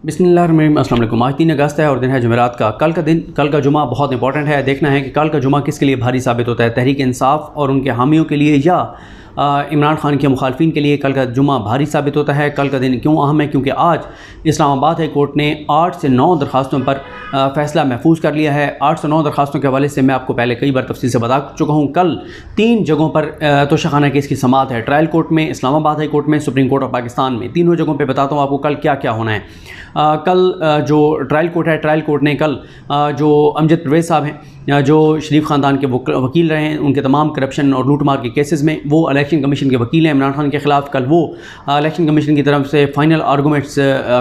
बिस्मिल्लाहिर्रहमानिर्रहीम। अस्सलाम वालेकुम। आज 3 अगस्त है और दिन है जुमेरात का। कल का जुमा बहुत इंपॉर्टेंट है। देखना है कि कल का जुमा किसके लिए भारी साबित होता है, तहरीक इंसाफ और उनके हामियों के लिए या इमरान खान के मुखालफिन के लिए कल का जुमा भारी साबित होता है। कल का दिन क्यों अहम है? क्योंकि आज इस्लामाबाद हाई कोर्ट ने 8 से 9 दरखास्तों पर फ़ैसला महफूज कर लिया है। 8 से 9 दरखास्तों के हवाले से मैं आपको पहले कई बार तफसील से बता चुका हूँ। कल 3 जगहों पर तोशाखाना केस की समाअत है, ट्रायल कोर्ट में, इस्लामाबाद हाई कोर्ट में, सुप्रीम कोर्ट ऑफ पाकिस्तान में। तीनों जगहों पर बताता हूँ आपको कल क्या क्या होना है। कल जो ट्रायल कोर्ट है, ट्रायल कोर्ट ने कल जो अमजद परवेज़ साहब हैं, जो शरीफ ख़ानदान के वकील रहे हैं, उनके तमाम करप्शन और लूटमार के केसेस में वो इलेक्शन कमीशन के वकील हैं इमरान खान के ख़िलाफ़। कल वो इलेक्शन कमीशन की तरफ से फ़ाइनल आर्गूमेंट्स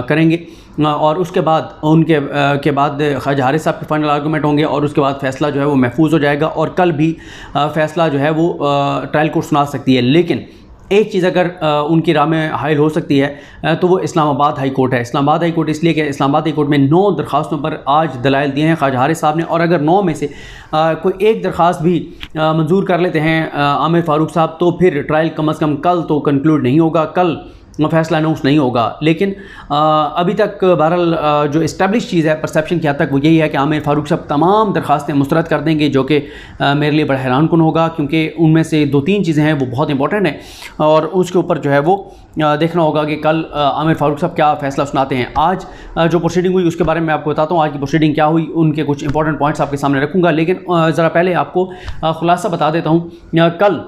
करेंगे और उसके बाद उनके के बाद ख्वाजा हारिस साहब के फ़ाइनल आर्गूमेंट होंगे और उसके बाद फ़ैसला जो है वो महफूज हो जाएगा और कल भी फ़ैसला जो है वो ट्रायल कोर्ट सुना सकती है। लेकिन एक चीज़ अगर उनकी राह में हायल हो सकती है तो वो इस्लामाबाद हाई कोर्ट है। इस्लामाबाद हाई कोर्ट इसलिए कि इस्लामाबाद हाई कोर्ट में 9 दरखास्तों पर आज दलाइल दिए हैं ख्वाजा हारिस साहब ने, और अगर 9 में से कोई एक दरख्वास्त भी मंजूर कर लेते हैं आमिर फ़ारूक साहब, तो फिर ट्रायल कम अज़ कम कल तो कंक्लूड नहीं होगा, कल फ़ैसला अनाउंस नहीं होगा। लेकिन अभी तक बहरहाल जो इस्टेब्लिश चीज़ है परसेप्शन की हद तक वो यही है कि आमिर फ़ारूक साहब तमाम दरखास्तें मुस्तरद कर देंगे, जो कि मेरे लिए बड़ा हैरानकुन होगा, क्योंकि उनमें से 2-3 चीज़ें हैं वो बहुत इंपॉर्टेंट हैं और उसके ऊपर जो है वो देखना होगा कि कल आमिर फ़ारूक साहब क्या फ़ैसला सुनाते हैं। आज जो प्रोसीडिंग हुई उसके बारे में आपको बताता हूँ, आज की प्रोसीडिंग क्या हुई, उनके कुछ इंपॉर्टेंट पॉइंट्स आपके सामने रखूँगा। लेकिन ज़रा पहले आपको ख़ुलासा बता देता हूँ। कल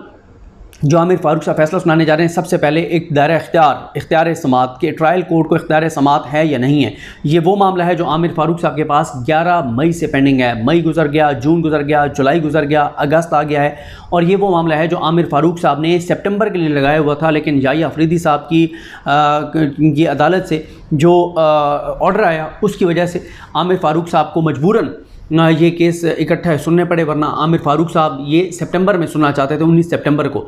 जो आमिर फ़ारूक साहब फैसला सुनाने जा रहे हैं, सबसे पहले एक दायरा इख्तियार समाअत के ट्रायल कोर्ट को इख्तियार समाअत है या नहीं है। ये वो मामला है जो आमिर फ़ारूक साहब के पास 11 मई से पेंडिंग है। मई गुजर गया, जून गुजर गया, जुलाई गुजर गया, अगस्त आ गया है और ये वो मामला है जो आमिर फ़ारूक साहब ने सितंबर के लिए लगाया हुआ था। लेकिन याहिया अफरीदी साहब की अदालत से जो ऑर्डर आया उसकी वजह से आमिर फ़ारूक साहब को मजबूरन ये केस इकट्ठा सुनने पड़े, वरना आमिर फ़ारूक साहब ये सितंबर में सुनना चाहते थे, 19 सितंबर को।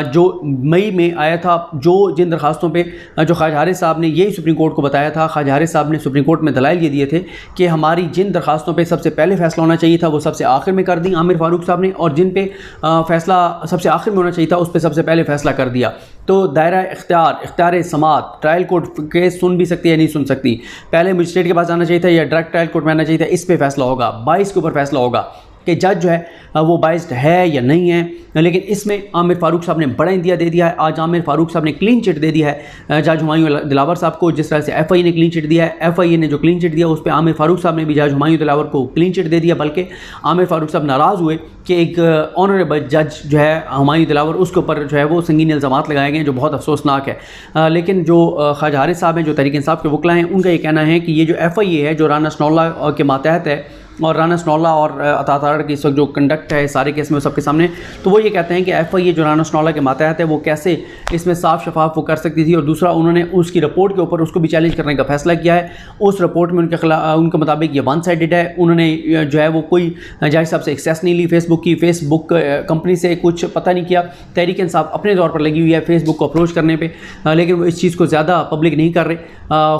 जो मई में आया था, जिन दरखास्तों पे जो ख्वाजा हारिस साहब ने यही सुप्रीम कोर्ट को बताया था, ख्वाजा हारिस साहब ने सुप्रीम कोर्ट में दलाइल ये दिए थे कि हमारी जिन दरखास्तों पे सबसे पहले फ़ैसला होना चाहिए था वो सबसे आखिर में कर दी आमिर फ़ारूक साहब ने, और जिन पे फ़ैसला सबसे आखिर में होना चाहिए था उस पर सबसे पहले फ़ैसला कर दिया। तो दायरा इख्तियार समाअत ट्रायल कोर्ट केस सुन भी सकती है, नहीं सुन सकती। पहले मजिस्ट्रेट के पास जाना चाहिए था या डायरेक्ट ट्रायल कोर्ट में आना चाहिए था, इस पर फैसला होगा। 22 के ऊपर फैसला होगा कि जज जो है वो बाइस्ड है या नहीं है। लेकिन इसमें आमिर फ़ारूक साहब ने बड़ा इंदिया दे दिया है। आज आमिर फ़ारूक साहब ने क्लीन चिट दे दिया है जज हुमायूं दिलावर साहब को, जिस तरह से FIA ने क्लीन चिट दिया है। FIA ने जो क्लीन चिट दिया उस पर आमिर फ़ारूक साहब ने भी जज हुमायूं दिलावर को क्लीन चिट दे दिया। बल्कि आमिर फ़ारूक साहब नाराज़ हुए कि एक ऑनरेबल जज जो है हुमायूं दिलावर, उसके ऊपर जो है वो संगीन इल्ज़ामात लगाए गए जो बहुत अफसोसनाक है। लेकिन जो ख्वाजा हारिस साहब हैं, जो तहरीक इंसाफ के वकला हैं, उनका ये कहना है कि ये जो FIA है जो राना सनौल्ला के मातहत है, और राना सनौल्ला और अता तारड़ की इस वक्त जो कंडक्ट है सारे केस में सबके सामने, तो वो ये कहते हैं कि FIA जो राना सनौल्ला के मातहत है वो कैसे इसमें साफ शफाफ वो कर सकती थी। और दूसरा, उन्होंने उसकी रिपोर्ट के ऊपर उसको भी चैलेंज करने का फैसला किया है। उस रिपोर्ट में उनके मुताबिक ये वन साइडेड है। उन्होंने जो है वो कोई जज साहब से एक्सेस नहीं ली फेसबुक की, फेसबुक कंपनी से कुछ पता नहीं किया। तहरीक इंसाफ अपने तौर पर लगी हुई है फेसबुक को अप्रोच करने पर, लेकिन वो इस चीज़ को ज़्यादा पब्लिक नहीं कर रहे,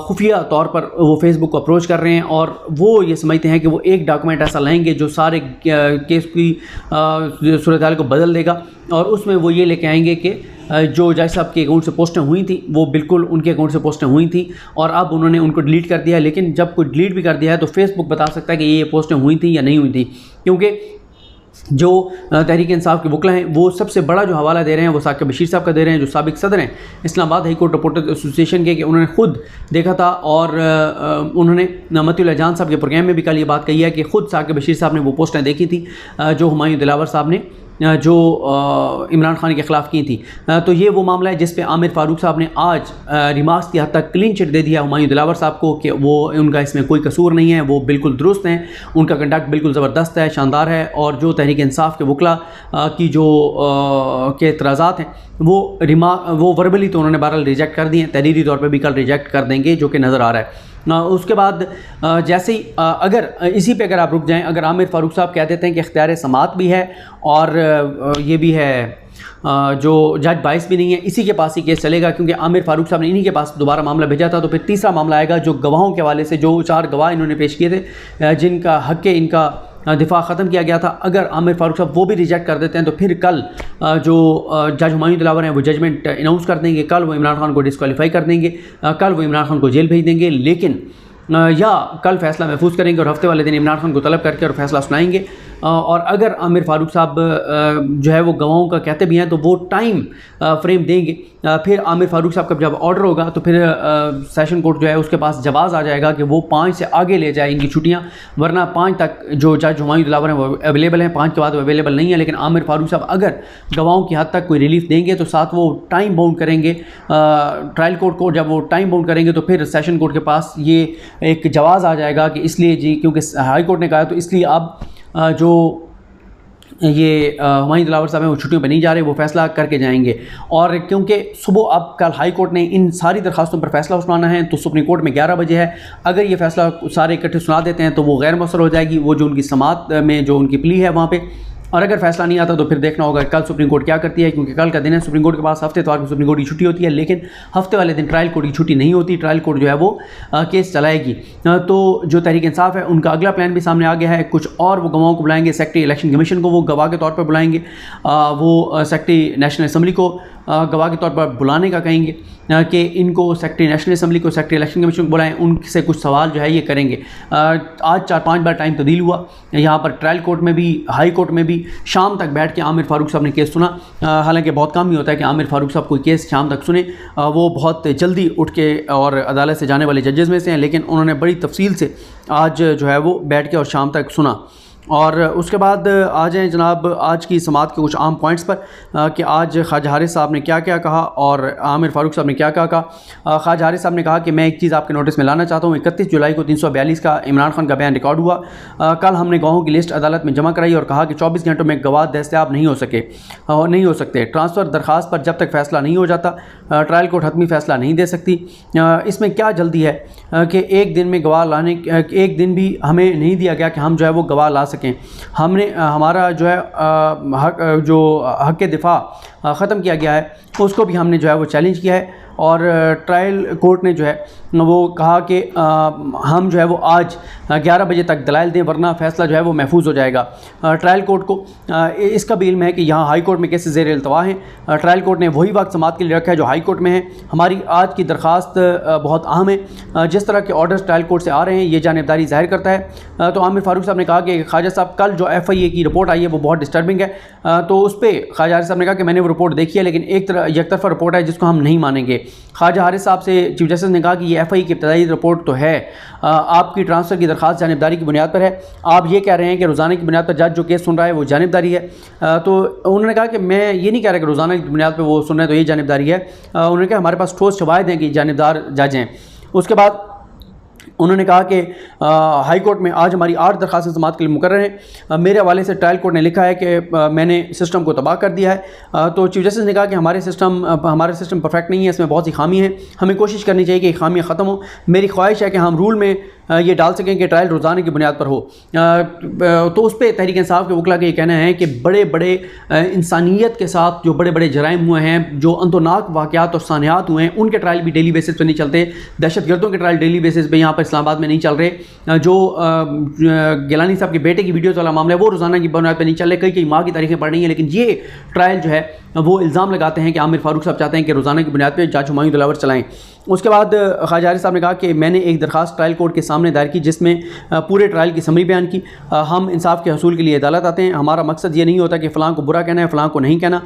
खुफिया तौर पर वो फेसबुक को अप्रोच कर रहे हैं और वो ये समझते हैं कि वो एक डॉक्यूमेंट ऐसा लाएंगे जो सारे केस की सूरत हाल को बदल देगा, और उसमें वो ये लेके आएंगे कि जो जज साहब के अकाउंट से पोस्टें हुई थी वो बिल्कुल उनके अकाउंट से पोस्टें हुई थी और अब उन्होंने उनको डिलीट कर दिया है। लेकिन जब कोई डिलीट भी कर दिया है तो फेसबुक बता सकता है कि ये पोस्टें हुई थी या नहीं हुई थी, क्योंकि जो तहरीक इंसाफ के वकला हैं वो सबसे बड़ा जो हवाला दे रहे हैं वो साकिब बशीर साहब का दे रहे हैं, जो साबिक सदर हैं Islamabad high court reporters association के, कि उन्होंने खुद देखा था और उन्होंने मतीउल्लाह जान साहब के प्रोग्राम में भी कल ये बात कही है कि खुद साकिब बशीर साहब ने वो पोस्टें देखी थी जो हुमायूं दिलावर साहब ने जो इमरान खान के ख़िलाफ़ की थी। तो ये वो मामला है जिस पे आमिर फ़ारूक साहब ने आज रिमार्क्स की हद तक क्लीन चिट दे दिया हुमायूं दिलावर साहब को कि वो उनका इसमें कोई कसूर नहीं है, वो बिल्कुल दुरुस्त हैं, उनका कंडक्ट बिल्कुल ज़बरदस्त है, शानदार है। और जो तहरीक इंसाफ के वकला की जो के एतराज़ात हैं वो वर्बली तो उन्होंने बहरहाल रिजेक्ट कर दिए हैं, तहरीरी तौर पर भी कल रिजेक्ट कर देंगे, जो कि नज़र आ रहा है। उसके बाद जैसे ही अगर इसी पे अगर आप रुक जाएं, अगर आमिर फ़ारूक साहब कह देते हैं कि इख्तियार समाअत भी है और ये भी है जो जज बाइस भी नहीं है, इसी के पास ही केस चलेगा, क्योंकि आमिर फ़ारूक साहब ने इन्हीं के पास दोबारा मामला भेजा था। तो फिर तीसरा मामला आएगा जो गवाहों के हवाले से, जो 4 गवाह इन्होंने पेश किए थे जिनका हक़ के इनका दिफा ख़त्म किया गया था, अगर आमिर फ़ारूक साहब वो भी रिजेक्ट कर देते हैं तो फिर कल जो जज हुमायूं दिलावर हैं वो जजमेंट अनाउंस कर देंगे, कल वो इमरान खान को डिस्क्वालीफाई कर देंगे, कल वो इमरान खान को जेल भेज देंगे। लेकिन या कल फ़ैसला महफूज करेंगे और हफ्ते वाले दिन इमरान खान को तलब करके और फैसला सुनाएंगे। और अगर आमिर फ़ारूक साहब जो है वो गवाहों का कहते भी हैं तो वो टाइम फ्रेम देंगे। फिर आमिर फ़ारूक साहब का जब ऑर्डर होगा तो फिर सेशन कोर्ट जो है उसके पास जवाज़ आ जाएगा कि वो 5 से आगे ले जाए इनकी छुट्टियाँ, वरना 5 तक जो जज हुमायूं दिलावर हैं वो अवेलेबल हैं, 5 के बाद वो अवेलेबल नहीं है। लेकिन आमिर फ़ारूक साहब अगर गवाहों की हद तक कोई रिलीफ देंगे तो साथ वो टाइम बाउंड करेंगे ट्रायल कोर्ट को। जब वो टाइम बाउंड करेंगे तो फिर सेशन कोर्ट के पास ये एक जवाज़ आ जाएगा कि इसलिए जी, क्योंकि हाई कोर्ट ने कहा तो इसलिए अब जो ये हुमायूं दिलावर साहब हैं वो छुट्टियों पर नहीं जा रहे, वो फ़ैसला करके जाएंगे। और क्योंकि सुबह अब कल हाई कोर्ट ने इन सारी दरखास्तों पर फ़ैसला सुनाना है तो सुप्रीम कोर्ट में 11 बजे है। अगर ये फ़ैसला सारे इकट्ठे सुना देते हैं तो वो गैर मौसर हो जाएगी, वो जो उनकी समाअत में जो उनकी प्ली है वहाँ पे। और अगर फैसला नहीं आता तो फिर देखना होगा कल सुप्रीम कोर्ट क्या करती है, क्योंकि कल का दिन है। सुप्रीम कोर्ट के पास हफ्ते इतवार को सुप्रीम कोर्ट की छुट्टी होती है, लेकिन हफ्ते वाले दिन ट्रायल कोर्ट की छुट्टी नहीं होती। ट्रायल कोर्ट जो है वो केस चलाएगी। तो जो तहरीक इंसाफ है उनका अगला प्लान भी सामने आ गया है। कुछ और वो गवाहों को बुलाएंगे, सेक्रेटरी इलेक्शन कमीशन को वो गवाह के तौर पर बुलाएंगे, वो सेक्रेटरी नेशनल असम्बली को गवाह के तौर पर बुलाने का कहेंगे कि इनको सेक्रेटरी नेशनल असम्बली को, सेक्रेटरी इलेक्शन कमीशन को बुलाएं, उनसे कुछ सवाल जो है ये करेंगे। आज 4-5 बार टाइम तब्दील हुआ यहाँ पर, ट्रायल कोर्ट में भी हाई कोर्ट में भी। शाम तक बैठ के आमिर फ़ारूक साहब ने केस सुना। हालांकि बहुत कम ही होता है कि आमिर फ़ारूक साहब कोई केस शाम तक सुने, वो बहुत जल्दी उठ के और अदालत से जाने वाले जजेस में से हैं, लेकिन उन्होंने बड़ी तफसील से आज जो है वो बैठ के और शाम तक सुना। और उसके बाद आ जाएँ जनाब आज की समाअत के कुछ आम पॉइंट्स पर कि आज ख्वाजा हारिस साहब ने क्या क्या कहा और आमिर फ़ारूक साहब ने क्या क्या कहा। ख्वाजा हारिस साहब ने कहा कि मैं एक चीज़ आपके नोटिस में लाना चाहता हूँ। 31 जुलाई को 342 का इमरान खान का बयान रिकॉर्ड हुआ। कल हमने गवाहों की लिस्ट अदालत में जमा कराई और कहा कि 24 घंटों में गवाह दस्तयाब नहीं हो सकते। ट्रांसफ़र दरख्वास्त पर जब तक फ़ैसला नहीं हो जाता ट्रायल कोर्ट हतमी फ़ैसला नहीं दे सकती। इसमें क्या जल्दी है कि एक दिन में गवाह लाने, एक दिन भी हमें नहीं दिया गया कि हम जो है वो गवाह ला सकें। हमने हमारा जो है हक़ दिफ़ा ख़त्म किया गया है, उसको भी हमने जो है वो चैलेंज किया है। और ट्रायल कोर्ट ने जो है वो कहा कि हम जो है वो आज 11 बजे तक दलाइल दें, वरना फ़ैसला जो है वो महफूज हो जाएगा। ट्रायल कोर्ट को इसका भी इल्म है कि यहाँ हाई कोर्ट में केसेस ज़ेर इल्तवा हैं। ट्रायल कोर्ट ने वही वक्त समाअत के लिए रखा है जो हाई कोर्ट में है। हमारी आज की दरख्वास्त बहुत अहम है। जिस तरह के ऑर्डर्स ट्रायल कोर्ट से आ रहे हैं ये जानिबदारी ज़ाहिर करता है। तो आमिर फ़ारूक साहब ने कहा कि ख्वाजा साहब कल जो FIA की रिपोर्ट आई है वो बहुत डिस्टर्बिंग है। तो उस पर ख्वाजा हारिस साहब ने कहा कि मैंने वो रिपोर्ट देखी है, लेकिन एक तरफा रिपोर्ट है जिसको हम नहीं मानेंगे। ख्वाजा हारिस साहब से चीफ जस्टिस ने कहा कि ये FIA की इब्तदाई रिपोर्ट तो है, आपकी ट्रांसफ़र की दरख्वास्त जानिबदारी की बुनियाद पर है। आप ये कह रहे हैं कि रोज़ाना की बुनियाद पर जज जो केस सुन रहा है वो जानिबदारी है। तो उन्होंने कहा कि मैं ये नहीं कह रहा कि रोज़ाना की बुनियाद पर वो सुन रहे हैं तो ये जानिबदारी है। उन्होंने कहा हमारे पास ठोस शवाहिद हैं कि जानिबदार जज हैं। उसके बाद उन्होंने कहा कि हाई कोर्ट में आज हमारी 8 दरख्वास्त समाअत के लिए मुकर्रर हैं। मेरे हवाले से ट्रायल कोर्ट ने लिखा है कि मैंने सिस्टम को तबाह कर दिया है। तो चीफ जस्टिस ने कहा कि हमारे सिस्टम परफेक्ट नहीं है, इसमें बहुत सी खामी है, हमें कोशिश करनी चाहिए कि खामियाँ ख़त्म हो। मेरी ख्वाहिश है कि हम रूल में ये डाल सकें कि ट्रायल रोज़ाना की बुनियाद पर हो। तो उस पर तहरीक इंसाफ के वकला का ये कहना है कि बड़े बड़े इंसानियत के साथ जो बड़े बड़े जराइम हुए हैं, जो अंतोनाक वाक़यात और सानियात हुए हैं, उनके ट्रायल भी डेली बेसिस पर नहीं चलते। दहशतगर्दों के ट्रायल डेली बेसिस पर यहाँ पर इस्लामाबाद में नहीं चल रहे। जो गिलानी साहब के बेटे की वीडियोज़ वाला मामला है वो रोज़ाना की बुनियाद पर नहीं चल रहे। कई माह की तारीखें पड़ रही हैं, लेकिन ये ट्रायल जो है वो इल्ज़ाम लगाते हैं कि आमिर फ़ारूक साहब चाहते हैं कि रोज़ाना की बुनियाद पर जज हुमायूं दिलावर चलाएँ। उसके बाद ख्वाजा हारिस साहब ने कहा कि मैंने एक दरख्वास्त ट्रायल कोर्ट के सामने दायर की जिसमें पूरे ट्रायल की समरी बयान की। हम इंसाफ के हसूल के लिए अदालत आते हैं, हमारा मकसद ये नहीं होता कि फ़लाँ को बुरा कहना है, फ़लाँ को नहीं कहना।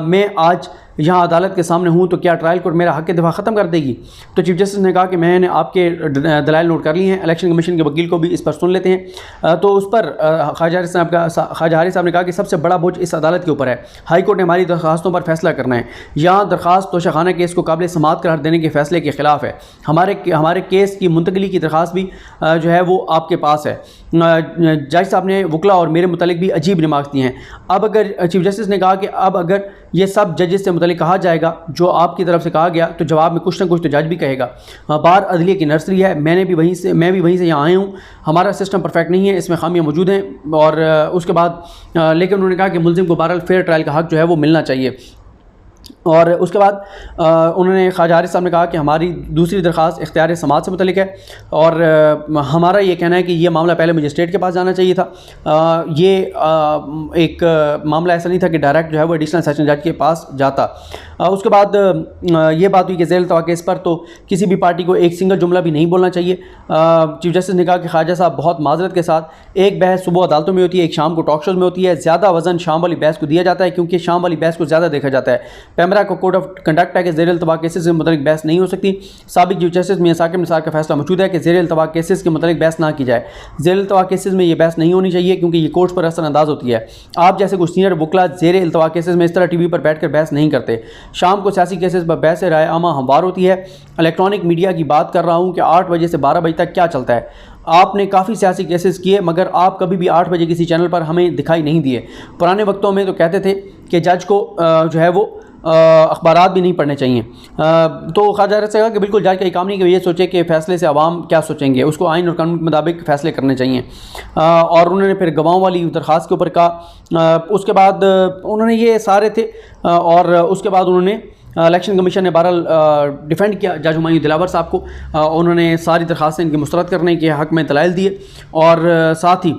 मैं आज यहाँ अदालत के सामने हूँ तो क्या ट्रायल कोर्ट मेरा हक़ दिफ़ा ख़त्म कर देगी? तो चीफ जस्टिस ने कहा कि मैंने आपके दलाइल नोट कर लिए हैं, इलेक्शन कमीशन के वकील को भी इस पर सुन लेते हैं। तो उस पर ख्वाजा हारिस साहब ने कहा कि सबसे बड़ा बोझ इस अदालत के ऊपर है। हाई कोर्ट ने हमारी दरख्वास्तों पर फैसला करना है। यहाँ दरख्वास्त तोशाखाना केस को काबिल समाअत करार देने के फैसले के ख़िलाफ़ है। हमारे केस की मुंतकली की दरख्वास्त भी जो है वो आपके पास है। जज साहब ने वकला और मेरे मुतालिक भी अजीब रिमार्क्स दिए हैं। अब अगर चीफ जस्टिस ने कहा कि अब अगर ये सब जजेस से मुतालिक कहा जाएगा जो आपकी तरफ से कहा गया तो जवाब में कुछ ना कुछ तो जज भी कहेगा। बार अदलिया की नर्सरी है, मैं भी वहीं से यहाँ आया हूँ। हमारा सिस्टम परफेक्ट नहीं है, इसमें खामियाँ मौजूद हैं। और उसके बाद लेकिन उन्होंने कहा कि मुल्ज़िम को बहरहाल फेयर ट्रायल का हक़ जो है वो मिलना चाहिए। और उसके बाद उन्होंने ख्वाजा हारिस साहब ने कहा कि हमारी दूसरी दरख्वास्त इख्तियार समात से मुतल्लिक है और हमारा ये कहना है कि ये मामला पहले मजिस्ट्रेट के पास जाना चाहिए था। ये एक मामला ऐसा नहीं था कि डायरेक्ट जो है वो एडिशनल सेशन जज के पास जाता। उसके बाद ये बात हुई कि ज़ेल तवा केस पर तो किसी भी पार्टी को एक सिंगल जुमला भी नहीं बोलना चाहिए। चीफ जस्टिस ने कहा कि ख्वाजा साहब बहुत माजरत के साथ एक बहस सुबह अदालतों में होती है, एक शाम को टॉक शोज़ में होती है। ज़्यादा वजन शाम वाली बहस को दिया जाता है क्योंकि शाम वाली बहस को ज़्यादा देखा जाता है। पैमरा को कोड ऑफ कंडक्ट है कि ज़ेर अल्तवा केसेस के मतलब बहस नहीं हो सकती। साबिक चीफ जस्टिस मियां साकिब निसार का फैसला मौजूद है कि ज़ेर अल्तवा केसेस के मतलब बहस ना की जाए। ज़ेर अल्तवा केसेस में ये बहस नहीं होनी चाहिए क्योंकि ये कोर्ट पर असरअंदाज होती है। आप जैसे कुछ सीनियर वकला ज़ेर अल्तवा केसेस में इस तरह टीवी पर बैठकर बहस नहीं करते। शाम को सियासी केसेस पर बहस राय आमा हमवार होती है। इलेक्ट्रॉनिक मीडिया की बात कर रहा हूँ कि 8 बजे से 12 बजे तक क्या चलता है। आपने काफ़ी सियासी केसेस किए मगर आप कभी भी 8 बजे किसी चैनल पर हमें दिखाई नहीं दिए। पुराने वक्तों में तो कहते थे कि जज को जो है वो अखबारात भी नहीं पढ़ने चाहिए। तो ख्वाजा हारिस से कहा कि बिल्कुल जज का काम नहीं कि ये सोचे कि फ़ैसले से आवाम क्या सोचेंगे, उसको आइन और कानून के मुताबिक फ़ैसले करने चाहिए। और उन्होंने फिर गवाहों वाली दरख्वास्त के ऊपर कहा। उसके बाद उन्होंने ये सारे थे और उसके बाद उन्होंने इलेक्शन कमीशन ने बहरहाल डिफेंड किया जज हुमायूं दिलावर साहब को। उन्होंने सारी दरख्वास्तें इनकी मुस्तरद करने के हक़ में दलाइल दिए और साथ ही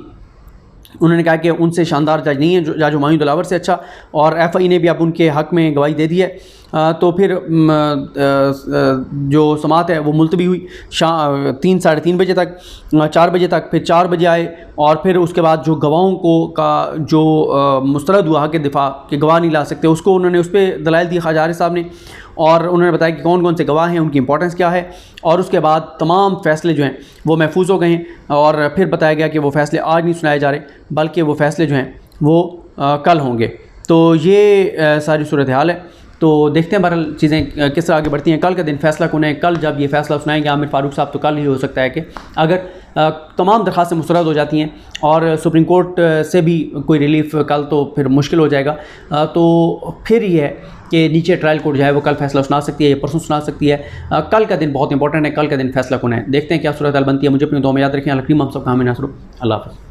उन्होंने कहा कि उनसे शानदार जज नहीं है जज हुमायूं दिलावर से अच्छा, और FI ने भी अब उनके हक़ में गवाही दे दी है। तो फिर जो समात है वो मुलतवी हुई 3 साढ़े 3 बजे तक, 4 बजे तक, फिर 4 बजे आए और फिर उसके बाद जो गवाहों को का जो मुस्तरद हुआ कि दिफा के गवाह नहीं ला सकते उसको उन्होंने उस पर दलाइल दिए ख्वाजा हारिस साहब ने और उन्होंने बताया कि कौन कौन से गवाह हैं, उनकी इंपॉर्टेंस क्या है। और उसके बाद तमाम फ़ैसले जो हैं वो महफूज हो गए हैं और फिर बताया गया कि वो फ़ैसले आज नहीं सुनाए जा रहे बल्कि वो फ़ैसले जो हैं वो कल होंगे। तो ये सारी सूरत हाल है। तो देखते हैं बहरहाल चीज़ें किस तरह आगे बढ़ती हैं। कल का दिन फैसला कौन है, कल जब ये फैसला सुनाएंगे आमिर फ़ारूक साहब तो कल ही हो सकता है कि अगर तमाम दरख्वास्तें मुस्तरद हो जाती हैं और सुप्रीम कोर्ट से भी कोई रिलीफ कल तो फिर मुश्किल हो जाएगा। तो फिर ये है कि नीचे ट्रायल कोर्ट जो है वो कल फैसला सुना सकती है या परसों सुना सकती है। कल का दिन बहुत इंपॉर्टेंट है, कल का दिन फैसला कौन है। देखते हैं क्या सूरत हाल बनती है। मुझे अपनी दुआ में याद रखें। अल्लाह करीम हम सब का हमें नसर। अल्लाह हाफ़िज़।